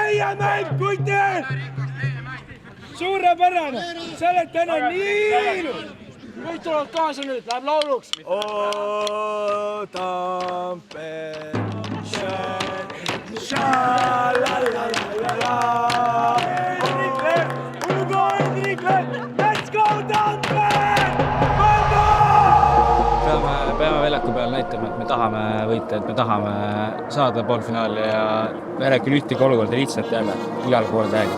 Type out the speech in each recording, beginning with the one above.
meie mäng, kuite! Suurepärane! Sa oled täna nii ilus! Kõik tulevad kaasa nüüd, läheb lauluks! O Tampere,ša-la-la-la-la-la Hendrikle, let's go Tampere! Peame väljaku peal näitama, et me tahame võita, et me tahame saada poolfinaali ja me räägime ühtegi olukorda lihtsalt jääme igal pool täiega.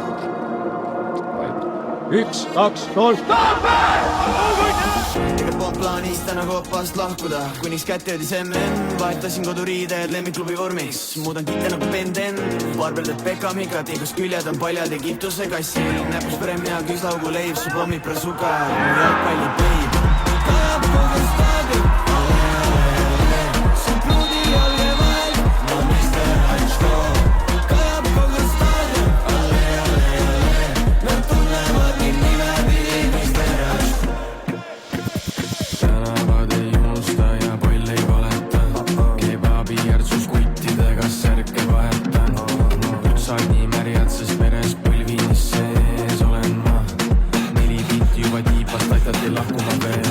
1, 2, 3, Tampere! Tegelikult plaanis täna koopast lahkuda, kuniks kätte jõudis MM. Vaetasin koduriided lemmikklubi vormiks, muudan kitte nagu Benden. Barbel teeb Beckamiga, tiigus küljed on paljad Egiptuse kassi. Näpus premja, küslaugu leib, su pommid prasuka, jalgpalli peib. Kajab kogu staadion, see pruudi jalge vahel, no mister Hansko. Kajab kogu staadion, nad tunnevad nii nime pidi, mister Hansko. Tänavad ei unusta ja poll ei valeta, kebabi järtsus kuttidega särke vahetan. Kutsad nii märjad, sest meres põlvinis sees olen ma. 4 pinti juba tiipast aitati lahkuma veel.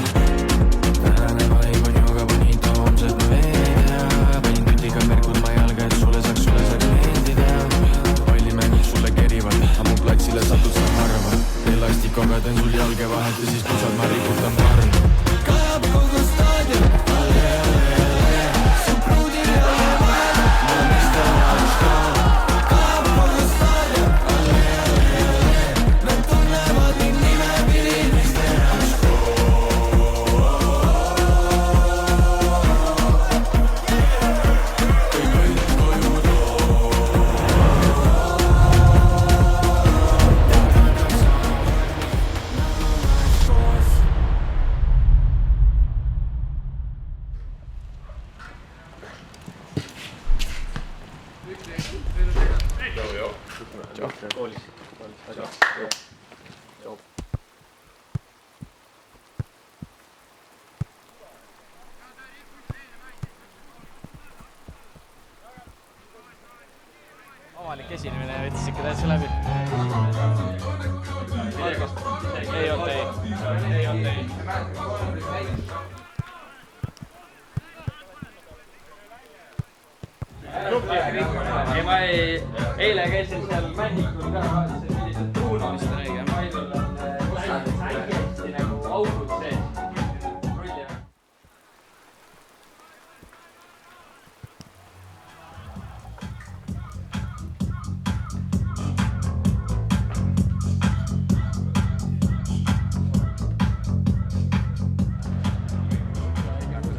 Tänane vaib on jooga bonito, homsed ma veel ei tea. Panin tutiga märkud ma jalga, et sulle saaks meeldida. Palli mängid sulle kerivad, ammu platsile satud sa harva. Elastikoga teen sul jalge vahet ja siis kusad ma rikutan varn. Kajab kogu staadion, see pruudi jalge vahel, no mister Hansko. Kajab kogu staadion, nad tunnevad nii nime pidi, mister Hansko. Avalik esinemine võttis ikka täitsa läbi. Ei olnud ei. Ma eile käisin seal Männikul ka, sellised tuunamist õige. Ma ei tulnud hästi nagu augud sees.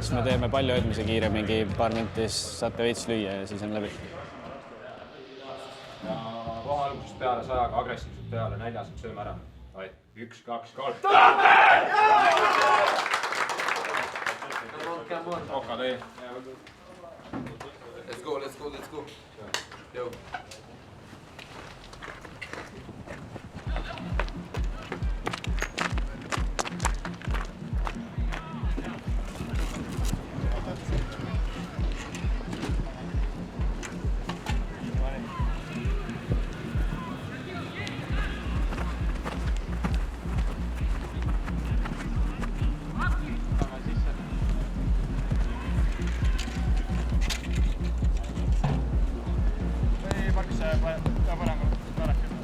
Me teeme palju hoidmise kiire, mingi paar minti, siis saate veits lüüa ja siis on läbi. Ja koha algusest peale 100-ga agressiivselt peale, näljas, et sööme ära. 1, 2, 3. Oka tõi. Let's go. Yo.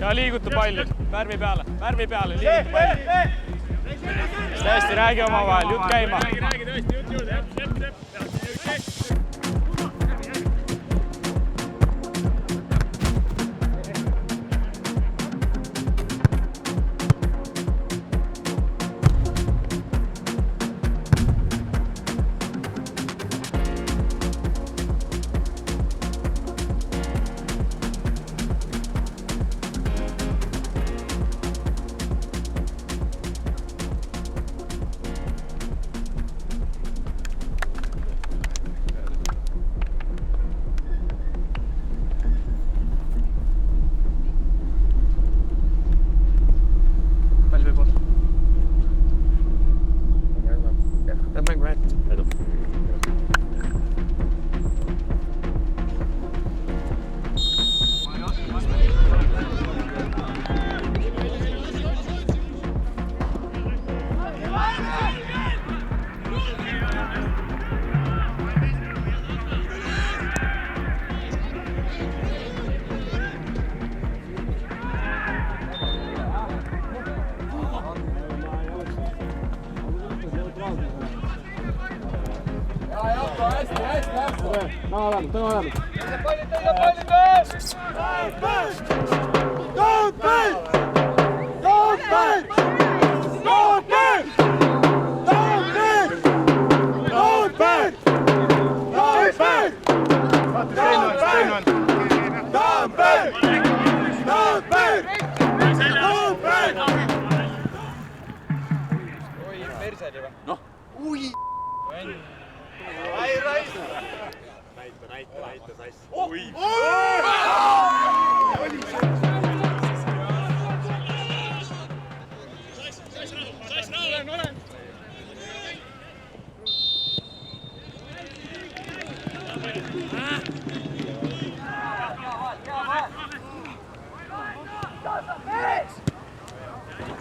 Ja liigutu palju, värvi peale, liigutu palju. Tõesti, räägi oma vahel, jutt käima. Räägi tõesti, jutt juurde, jääb.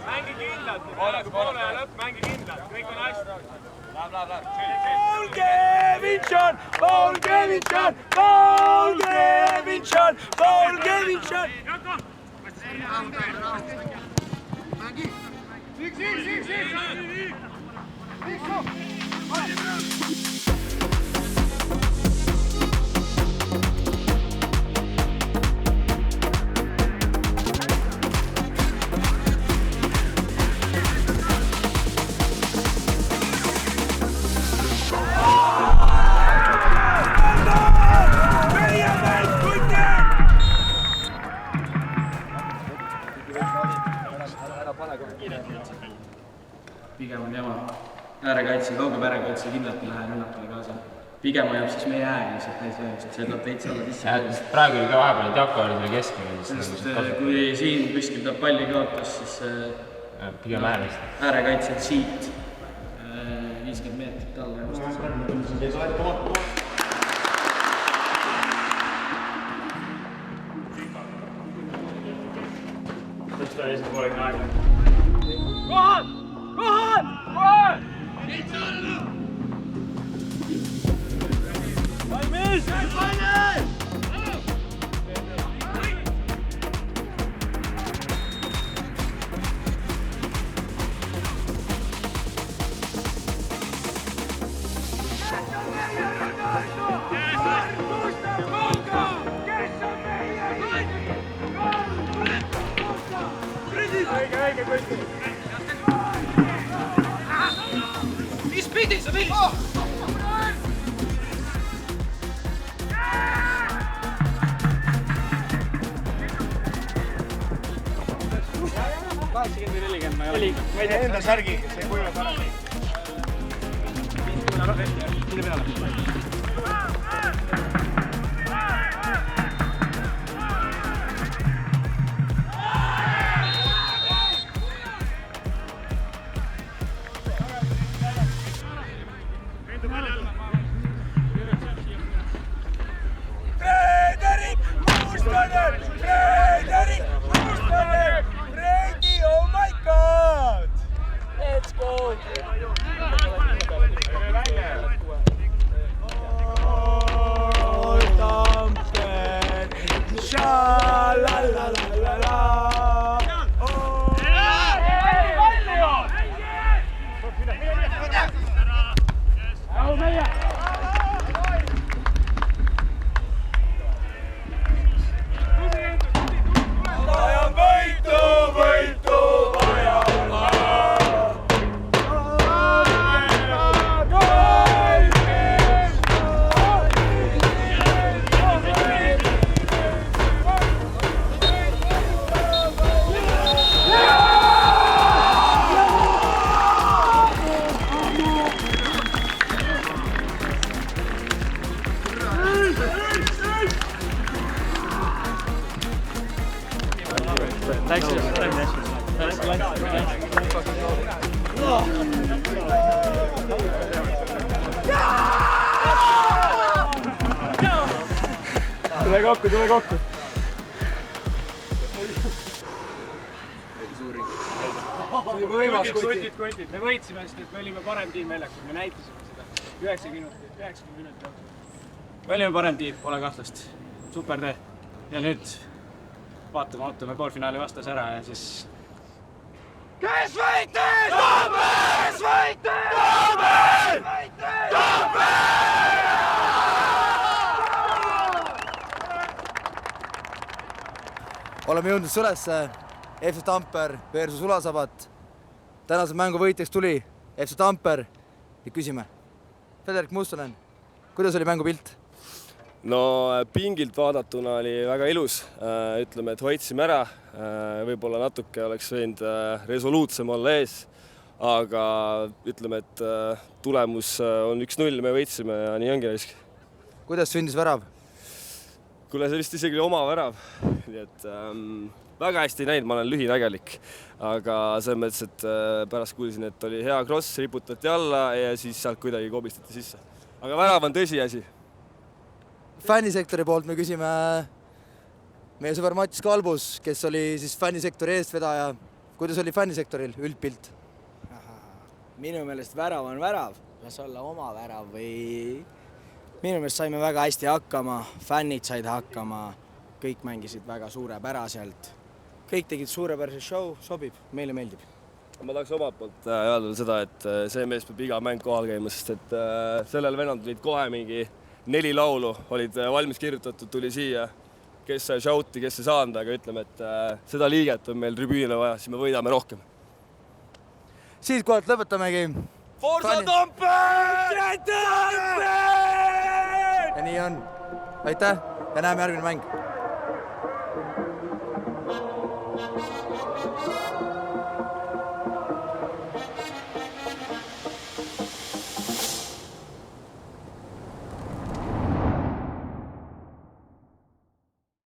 Mängi kindlalt, poole ja lõpp, mängi kindlalt, kõik on hästi. Läheb. Paul Kevinson! Paul Kevinson! Paul Kevinson! Paul Kevinson! Pigem on jama. Äärekaitse, kaugeb äärekaitse kindlalt ei lähe rünnakule kaasa. Pigem hoiab siis meie ääri lihtsalt täis löömised, see tuleb veits alla sisse. Praegu oli ka vahepeal, et Jako oli selle keskmine. Sest kui siin kuskil ta palli kaotas, siis pigem äärest. äärekaitse siit 50 meetrit alla ja vastas. Kohal! Valmis! Mis pidi sa viis? Ma ei tea enda särgi, see kujunes ära. Mille peale? Frederik Mustonen! Frederik Mustonen! Fredi, oh my god! Let's go! Oh, Tamper! Sha-la-la-la-la-la! Tule kokku. Kutid. Me võitsime, sest me olime parem tiim väljakul, me näitasime seda 90 minutit jooksul. Me olime parem tiim, pole kahtlust. super tee. Ja nüüd vaatame, ootame poolfinaali vastas ära ja siis... Kes võitis? Tamme! Kes võitis? Tamme! Tamme! Oleme jõudnud Sõlesse, FC Tamper versus Ulasabat. Tänase mängu võitjaks tuli FC Tamper ja küsime. Federik Mustonen, kuidas oli mängupilt? No pingilt vaadatuna oli väga ilus. Ütleme, et hoidsime ära. Võib-olla natuke oleks võinud resoluutsem olla ees. Aga ütleme, et tulemus on 1-0, me võitsime ja nii ongi raisk. Kuidas sündis värav? Kuule, see vist isegi oma värav. Nii et väga hästi näinud, ma olen lühinägelik. Aga selles mõttes, et pärast kuulsin, et oli hea cross, riputati alla ja siis sealt kuidagi kobistati sisse. Aga värav on tõsiasi. Fännisektori poolt me küsime meie sõber Mattis Kalbus, kes oli siis fännisektori eestvedaja. Kuidas oli fännisektoril üldpilt? Minu meelest värav on värav. Las olla oma värav või... Minu meelest saime väga hästi hakkama, fännid said hakkama, kõik mängisid väga suurepäraselt. Kõik tegid suurepärase show, sobib, meile meeldib. Ma tahaks omalt poolt öelda seda, et see mees peab iga mäng kohal käima, sest et sellel vennad tulid kohe mingi 4 laulu, olid valmis kirjutatud, tuli siia, kes sai shouti, kes ei saanud, aga ütleme, et seda liiget on meil tribüünile vaja, siis me võidame rohkem. Siit kohalt lõpetamegi. Forza Tamper! Ja nii on. Aitäh ja näeme järgmine mäng.